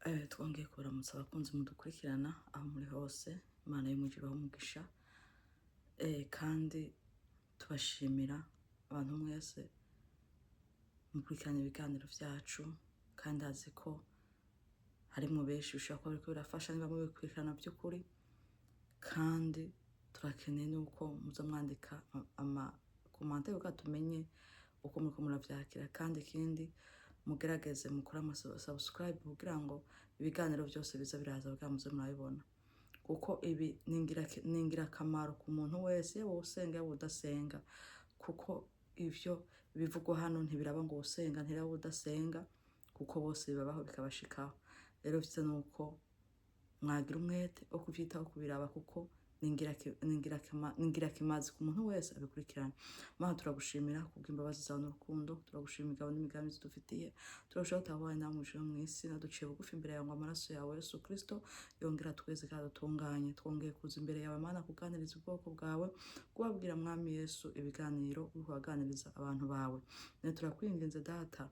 Twongeye kuramutsa abakunzi mudukurikirana aho muri hose, Imana y'umugisha umugisha, kandi tubashimira abantu mwese mukurikirana ibiganiro vyacu, kandi azi ko harimwo benshi bishobora kuba biriko birafasha niba mubikurikirana by'ukuri, kandi turakeneye nuko muza mwandika amakomante kugira tumenye uko muriko muravyakira, kandi ikindi mugerageze mukore subscribe kugira ngo ibiganiro byose biza biraza kugira muze murabibona, kuko ibi ni ingirakamaro ku muntu wese, yaba usenga yaba udasenga, kuko ivyo bivugwa hano ntibiraba ngo usenga ntibiraba udasenga, kuko bose bibabaho bikabashikaho. Rero vyiza nuko mwagira umwete wo kuvyitaho kubiraba, kuko ningirakimazi ku muntu wese abikurikirana. Mana turagushimira kubw'imbabazi zawe n'urukundo, turagushimira igabo n'imigambi zidufitiye, turashobora gutabaye nawe muje mw'isi, naduciye bugufi imbere yawe ngo amaraso yawe Yesu Kristo yongera tweze kandi dutunganye. Twongeye kuza imbere yawe Mana kuganiriza ubwoko bwawe, kubabwira Mwami Yesu ibiganiro uriko uraganiriza abantu bawe. Ne turakwinginze Data,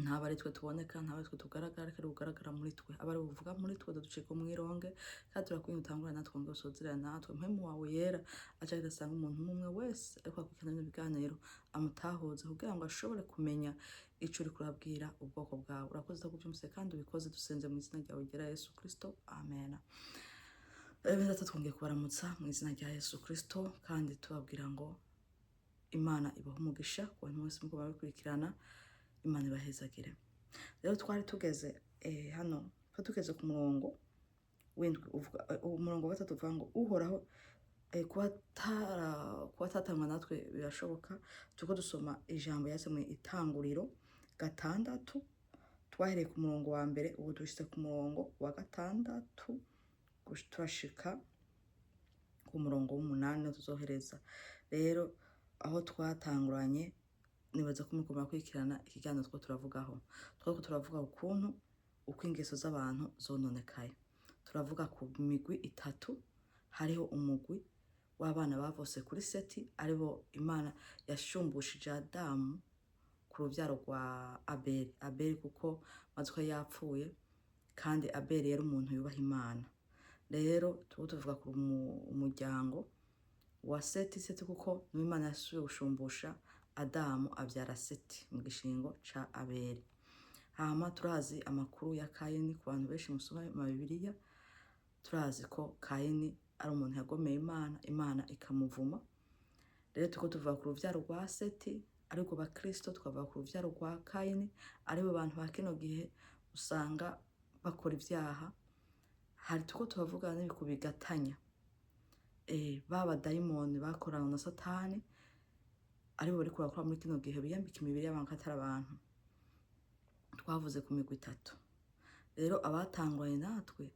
ntaba ari twe tuboneka, ntaba ari twe tugaragara, ariko ugaragara muri twe, abari buvuga muri twe ducika umwironge, kandi turakwinginze utangure natwe ngo usozerane natwe, mpemu wawe yera aca adasanga umuntu umwe wese ariko akurikirana ibiganiro amutahuze kugira ngo ashobore kumenya ico uriko urabwira ubwoko bwawe. Urakoze kuvyumvise kandi ubikoze, dusenze mu izina ryawe ryera Yesu Kristo, amen. Data twongeye kubaramutsa mu izina rya Yesu Kristo, kandi tubabwira ngo Imana ibahe umugisha ku bantu bose muko babikurikirana, Imana ibahezagire. Rero twari tugeze hano tugeze ku murongo w'indwi, uvuga umurongo wa gatatu uvuga ngo uhoraho kuba tatangwa natwe birashoboka. Turiko dusoma ijambo yase mu Itanguriro 6, twahereye ku murongo wa mbere, ubu dushitse ku murongo wa 6 turashika ku murongo w'8 tuzohereza. Rero aho twatanguranye nibaza ko muriko murakurikirana ikiganiro two turavugaho. Twako turavuga ukuntu uko ingeso z'abantu zononekaye. Turavuga ku migwi itatu. Hariho umugwi w'abana bavose kuri Seti, aribo Imana yashumbushije Adamu ku ruvyaro rwa Abeli kuko maziko yapfuye, kandi Abeli yari umuntu yubaha Imana. Rero turiko tuvuga ku umuryango wa Seti kuko Imana yasubiye gushumbusha Adamu avyara Seti mu gishingo ca Abeli. Hama turazi amakuru ya Kayini, ku bantu benshi musoma mu Bibiliya turazi ko Kayini ari umuntu yagomeye Imana, Imana ikamuvuma. Rero turiko tuvuga ku ruvyaro rwa Seti ariko ba Kristo, tukavuga ku ruvyaro rwa Kayini aribo bantu ba kino gihe usanga bakora ivyaha. Hari turiko turavuga n'ibikubigatanya, baba dayimoni bakorana na Satani aribo bariko barakora muri kino gihe biyambika imibiri y'abantu atari abantu. Twavuze ku migwi itatu. Rero abatangwaye natwe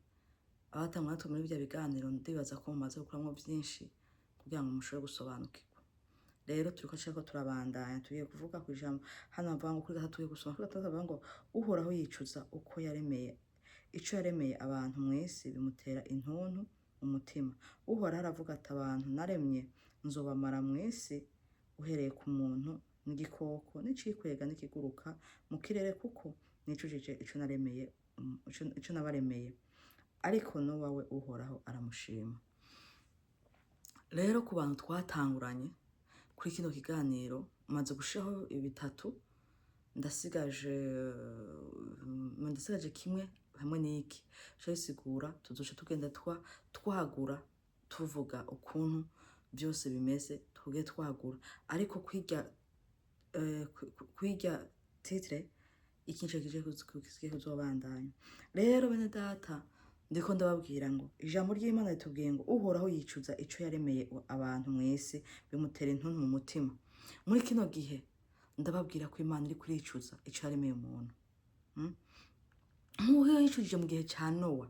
muri bya biganiro ndibaza ko mumaze gukuramwo vyinshi kugira ngo mushobore gusobanukirwa. Rero turiko turabandanya, tugiye kuvuga ku ijambo hano bavuga ngo kuri 6 tugiye gusoma kuri 6 bavuga ngo uhoraho yicuza uko yaremeye ico yaremeye abantu mw'isi, bimutera intuntu umutima. Uhoraho aravuga ati abantu naremye nzobamara mw'isi, uhereye ku muntu n'igikoko n'icikwega n'ikiguruka mu kirere, kuko nicujije ico naremeye, ico nabaremeye, ariko n'uwawe uhoraho aramushima. Rero ku bantu twatanguranye kuri kino kiganiro maze gushiraho bitatu, ndasigaje kimwe hamwe n'iki cyo bisigura. Tuzoca tugenda twagura tuvuga ukuntu byose bimeze, tuge twagura, ariko kwirya titre ikince kije kuzobandanya. Rero bene Data, ndiko ndababwira ngo ijambo ry'Imana ritubwiye ngo uhoraho yicuza ico yaremeye abantu mw'isi, bimutera intuntu mu mutima. Muri kino gihe ndababwira ko Imana iri kuricuza ico yaremeye umuntu. Nk'uko yicujije mu gihe ca Nowa,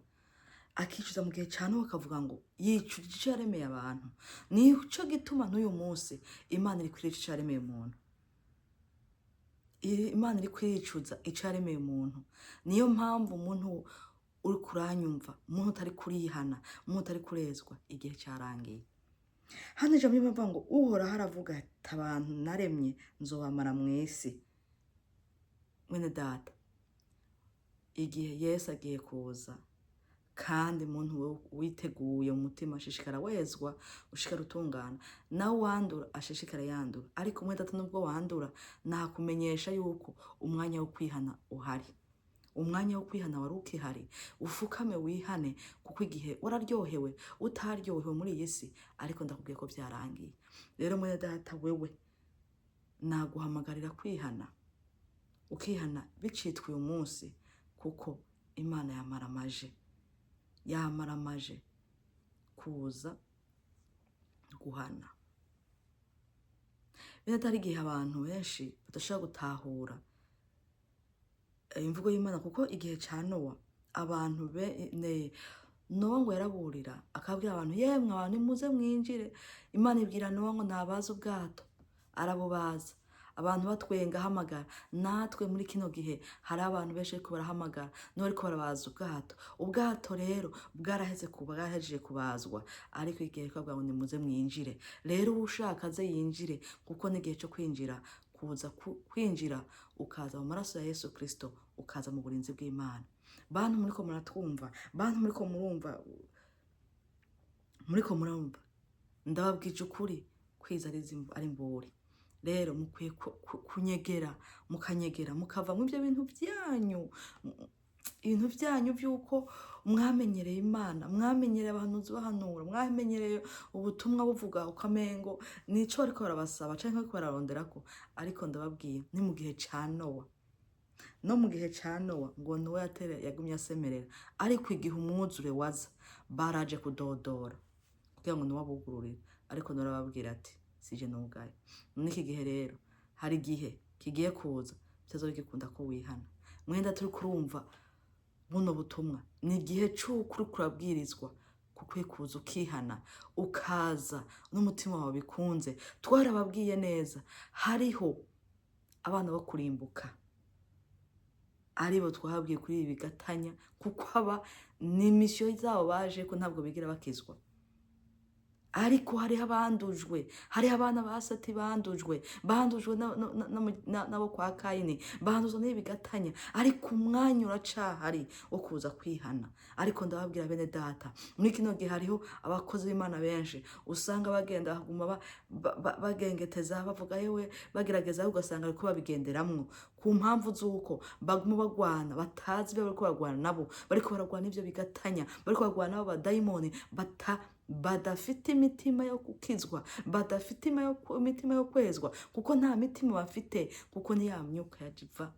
akicuza mu gihe ca Nowa akavuga ngo yicujije ico yaremeye abantu, nico gituma n'uyu munsi Imana iri kuricuza ico yaremeye umuntu. Imana iri kuricuza ico yaremeye umuntu. Niyo mpamvu umuntu uri kuranyumva, umuntu utari kurihana, umuntu utari kurezwa, igihe carangiye. Hano ijambo ry'Imana ngo uhoraho aravuga ati abantu naremye nzobamara mw'isi. Mwene Data, igihe Yesu agiye kuza, kandi umuntu witeguye mu mutima ashishikara wezwa, ushishikara utungana, nawe wandura ashishikara yandura. Ariko mwene data nubwo wandura, nakumenyesha yuko umwanya wo kwihana uhari. Umwanya wo kwihana wari ukihari. Ufukame wihane, kuko igihe wararyohewe utaryohewe muri iyi si, ariko ndakubwiye ko byarangiye. Rero mwene data wewe, naguhamagarira kwihana, ukihana bicitwa uyu munsi, kuko Imana yamaramaje kuza guhana. Bene atari igihe abantu benshi badashobora gutahura imvugo y'Imana, kuko igihe ca Nowa abantu Nowa ngo yaraburira akabwira abantu, yemwe abantu nimuze mwinjire. Imana ibwira Nowa ngo nabaze ubwato, arabubaza. Abantu batwenga hamagara. Natwe muri kino gihe hari abantu benshi ariko barahamagara, no ariko barabaza ubwato. Ubwato rero bwarahejeje kubazwa, ariko igihe kabwa ngo nimuze mwinjire. Rero ushaka aze yinjire, kuko n'igihe cyo kwinjira, kuza kwinjira ukaza mu maraso ya Yesu Kristo, ukaza mu burinzi bw'Imana. Bantu muriko muratwumva, bantu muriko murumva, ndababwije ukuri, kwiza ari imburi. Rero mukwiye kunyegera, mukanyegera, mukava mu ibyo bintu byanyu by'uko mwamenyereye Imana, mwamenyereye abahanuzi bahanura, mwamenyereye ubutumwa buvuga ukamengo nico ariko barabasaba canke ariko bararonderako. Ariko ndababwiye, ni mu gihe ca Nowa. No mu gihe ca Nowa ngo Nowa yagumye asemerera, ariko igihe umwuzure waza, baraje kudodora kugira ngo Nowa bugururire. Ariko Nowa arababwira ati, sije nugaye. N'iki gihe rero hari igihe kigiye kuza, bitazoba gikunda ko wihana. Mwenda turi kurumva buno butumwa, ni igihe c'ukuri kurabwirizwa, kukwiye kuza ukihana, ukaza n'umutima wawe bikunze. Twarababwiye neza, hariho abana bo kurimbuka, aribo twabwiye kuri ibi bigatanya, kuko aba ni misiyo zabo baje ko ntabwo bigira bakizwa. Ariko hariho abandujwe, hariho abana ba Seti bandujwe nabo kwa Kayini, banduzwe n'ibi bigatanya. Ariko umwanya uracahari wo kuza kwihana. Ariko ndababwira bene data, muri kino gihe hariho abakozi b'Imana benshi usanga bagenda baguma bagengeteza, bavuga yewe bagerageza, ugasanga ariko babigenderamwo ku mpamvu z'uko baguma bagwana, batazi ibyo bariko bagwana nabo, bariko baragwana ivyo bigatanya, bariko bagwana nabo badayimoni badafite imitima yo gukizwa, badafite imitima yo kwezwa, kuko nta mitima bafite, kuko ni ya myuka yajiva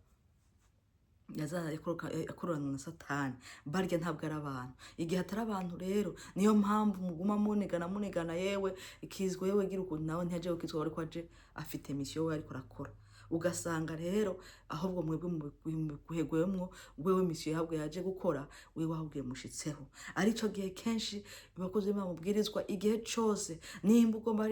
yazana yakorana na Satani. Barya ntabwo ari abantu. Igihe atari abantu rero, niyo mpamvu muguma munigana, yewe ikizwe, yewe gira ukuntu nawe ntiyaje gukizwa, ariko aje afite misiyo we ariko arakora. Ugasanga rero ahubwo mwebwe guhegwemwo, wewe misiyo yahabwe yaje gukora, wewe wahubwiye mushitseho. Arico gihe kenshi abakozi b'Imana mubwirizwa igihe cose, nimba ugomba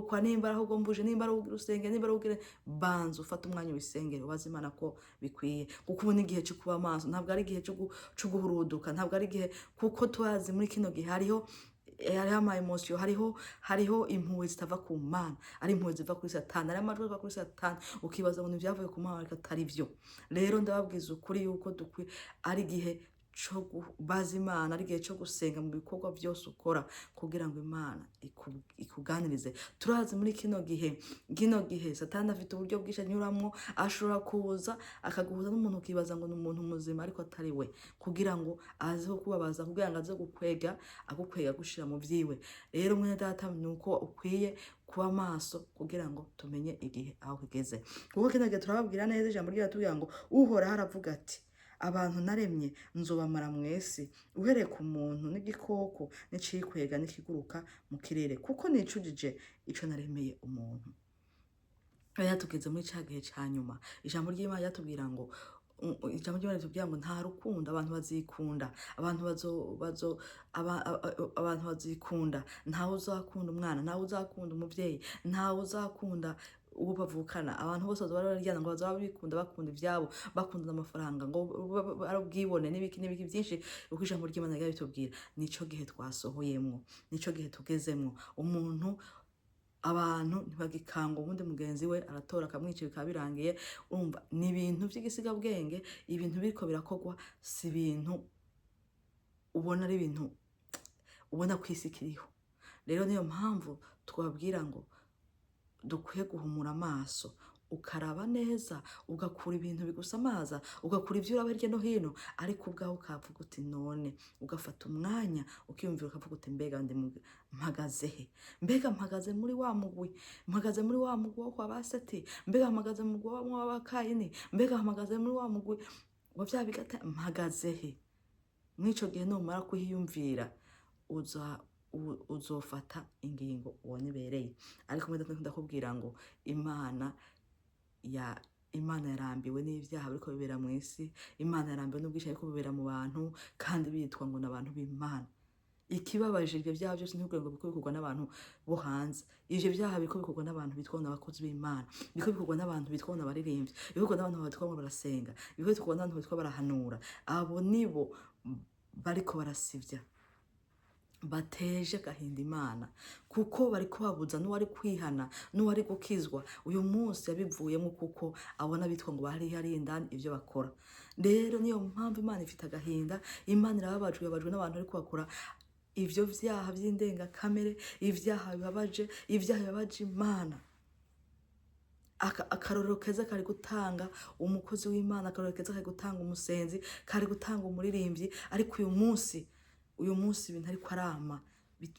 gukora, nimba ari aho ugomba uje, nimba ari urusenge, nimba ari ugire, banza ufata umwanya ubisengere, ubaze Imana ko bikwiye. Kuko ubu ni igihe cyo kuba maso, ntabwo ari igihe cyo guhuruduka, ntabwo ari igihe, kuko tubazi muri kino gihe hariho ama emotion, hariho impuhwe zitava ku Mana, ari impuhwe ziva kuri Satani, ari amajwi ava kuri Satani, ukibaza ngo nivyavuye ku Mana ariko atari vyo. Rero ndababwiza ukuri yuko ari igihe cyo kubaza Imana, ari igihe cyo gusenga mu bikorwa byose ukora, kugira ngo Imana ikuganirize. Turazi muri kino gihe Satani afite uburyo bwinshi anyuramwo, ashobora kuza akaguhuza n'umuntu ukibaza ngo ni umuntu muzima ariko atari we, kugira ngo aze kubabaza, kugira ngo aze gukwega gushira mu vyiwe. Rero mwene data, nuko ukwiye kuba maso kugira ngo tumenye igihe aho kigeze. Kuko kino gihe turababwira neza, ijambo ry'Imana ngo Uhoraho aravuga ati, abantu naremye nzobamara mwese, uhereye ku muntu n'igikoko n'icikwega n'ikiguruka mu kirere, kuko nicujije ico naremeye umuntu. Tugeze muri ca gihe ca nyuma, ijambo ry'Imana ryatubwira ngo nta rukundo, abantu bazikunda, abantu bazikunda, ntawe uzakunda umwana, ntawe uzakunda umuvyeyi, ntawe uzakunda uwo bavukana. Abantu bose bazaba bararyana ngo bazaba bikunda, bakunda ivyabo, bakunda amafaranga, ngo ari ubwibone n'ibiki byinshi. Uko ijambo ry'Imana ryabitubwira, nico gihe twasohoyemwo, nico gihe tugezemwo. Umuntu abantu ntibagikanga ubundi mugenzi we aratora akamwica bikaba birangiye. Urumva ni ibintu by'igisigabwenge, ibintu biriko birakogwa si ibintu ubona ari ibintu ubona ku isi kiriho. Rero niyo mpamvu twabwira ngo dukwiye guhumura amaso, ukaraba neza, ugakura ibintu bigusamaza, ugakura ibyo uraba hirya no hino, ariko ubwawe ukavuga uti none, ugafata umwanya ukiyumvira ukavuga uti mbega mpagaze he? Mbega mpagaze muri wa mugwi, mpagaze muri wa mugwi wo kwa Baseti, mbega mpagaze mu mugwi w'Abakayini, mbega mpagaze muri wa mugwi wa bya bigata, mpagaze he? Mwico gihe numara kuhiyumvira uzofata ingingo ubone ibereye. Ariko mwenda ndakubwira ngo Imana yarambiwe n'ivyaha biriko bibera mu isi, Imana yarambiwe n'ubwisha biriko bibera mu bantu, kandi bitwa ngo n'abantu b'Imana. Ikibabaje ivyo vyaha byose ntibikwiye ngo biko bikorwa n'abantu bo hanze. Ivyo vyaha biriko bikorwa n'abantu bitwa ngo n'abakozi b'Imana, biriko bikorwa n'abantu bitwa ngo n'abaririmbyi, biriko bikorwa n'abantu bitwa ngo barasenga, biriko bikorwa n'abantu bitwa barahanura. Abo nibo bariko barasivya, bateje agahinda Imana, kuko bariko babuza n'uwari kwihana, n'uwari gukizwa. Uyu munsi yabivuyemo kuko abona bitwa ngo bari indani ivyo bakora. Rero niyo mpamvu Imana ifite agahinda, Imana irababajwe n'abantu bari kubakora ivyo vyaha vy'indengakamere, ivyaha bibabaje Imana. Akarorero keza kari gutanga umukozi w'Imana, akarorero keza kari gutanga umusenzi, kari gutanga umuririmbyi, ariko uyu munsi ibintu ariko arama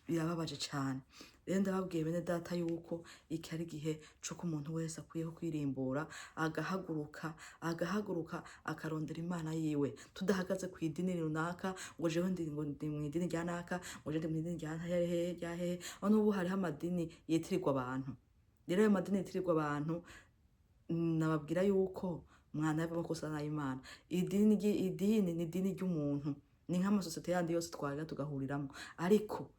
birababaje cyane. Rero ndababwiye bene data yuko iki ari igihe cyo ko umuntu wese akwiye kwirimbura, agahaguruka akarondera Imana yiwe, tudahagaze ku idini runaka ngo jewe ndi mu idini rya naka, ngo jewe ndi mu idini rya hehe. N'ubu hariho amadini yitirirwa abantu. Rero ayo madini yitirirwa abantu, nababwira yuko mwana y'amakosa n'Imana. Idini ni idini ry'umuntu, ni nk'amasosiyete yandi yose twaga tugahuriramo, ariko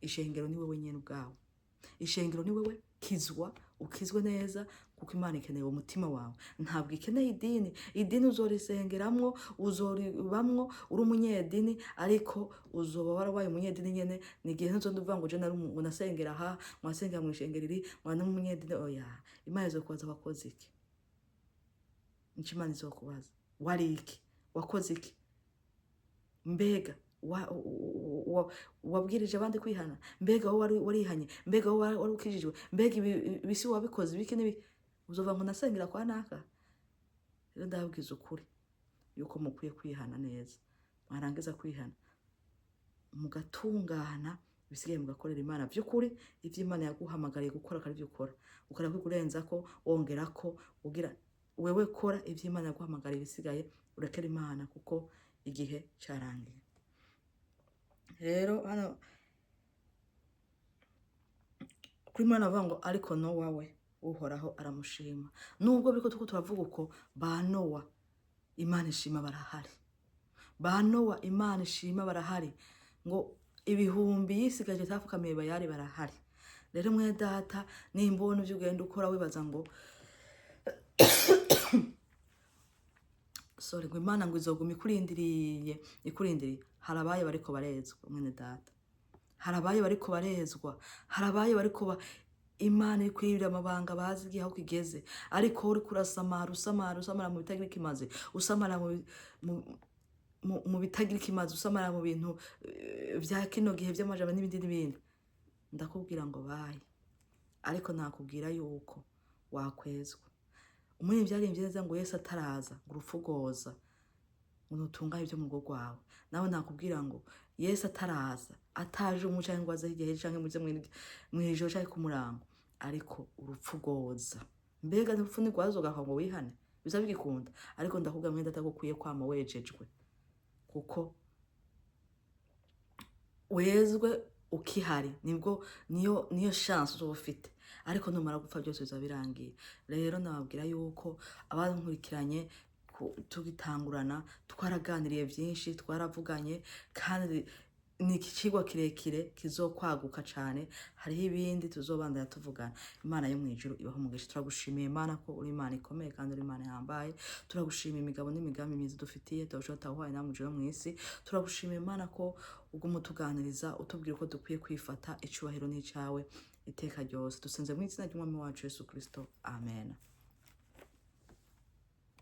ishengero ni wewe nyene ubwawe. Ishengero ni wewe, ukizwe neza, kuko Imana ikeneye umutima wawe, ntabwo ikeneye idini. Idini uzorisengeramwo, uzoribamwo uri umunyedini, ariko uzoba warabaye umunyedini nyene. Ni igihe ntuzovuga ngo je nasengera aha, mwasengera mu ishengero iri, mwana umunyedini. Oya, Imana izokubaza wakoze iki? Nico Imana izokubaza, wari iki? Wakoze iki? Mbega wabwirije abandi kwihana? Mbega wowe warihanye? Mbega wowe wari ukijijwe? Mbega ibisi wabikoze biki nibi? Uzova ngo nasengera kwa naka? Rero ndababwiza ukuri yuko mukwiye kwihana neza, mwarangiza kwihana mugatungana, bisigaye mugakorera Imana by'ukuri. Ivyo Imana yaguhamagariye gukora akari byo ukora, ukora kwikurenza ko, wongera ko, ugira wewe kora ivyo Imana yaguhamagariye, bisigaye urekera Imana, kuko igihe cyarangiye. Rero hano kuri Imana avuga ngo ariko Nowa we uhoraho aramushima. Nubwo biriko tuko turavuga uko ba Nowa Imana ishima barahari, ba Nowa Imana ishima barahari, ngo ibihumbi yisigaje tafukamiye bayari barahari. Rero mwe data, nimbona ivyo ugenda ukora wibaza ngo ngo Imana ngo izoguma ikurindiriye. Harabaye bariko barezwa mwene data, harabaye bariko barezwa, harabaye bariko Imana iri kwibira amabanga bazi igihe aho kigeze, ariko uri usamara mu bitagira ikimazi, usamara mu bitagira ikimazi, usamara mu bintu vya kino gihe vy'amajana n'ibindi. Ndakubwira ngo baye, ariko nakubwira yuko wakwezwa. Umwe byarimbye neza ngo Yesu ataraza ngo urupfu rwoza ngo utunganye ibyo mu rugo rwawe. Nawe nakubwira ngo Yesu ataraza, ataje umuca ngo aze igihe canke muze mwijoro canke ku murango, ariko urupfu rwoza. Mbega urupfu ni rwazogaha ngo wihane? Biza bigikunda. Ariko ndakubwira mwenda atagukwiye kwama wejejwe, kuko wezwe ukihari nibwo niyo chance uzoba ufite, ariko numara gupfa byose biza birangiye. Rero nababwira yuko abankurikiranye tugitangurana twaraganiriye byinshi, twaravuganye, kandi ni ikicigwa kirekire kizokwaguka cyane. Hariho ibindi tuzobandanya tuvugana. Imana yo mwijuru ibaho umugisha. Turagushimiye Imana ko uri Imana ikomeye kandi uri Imana yambaye. Turagushimiye imigabo n'imigambi myiza dufitiye, tushobora tahuhaye namwe ujuru mu isi. Turagushimiye Imana ko ubwo mutuganiriza utubwira ko dukwiye kwifata, icubahiro n'icyawe. iteka ryose. Dusenze mu izina ry'umwami wacu Yesu Kristo, amen.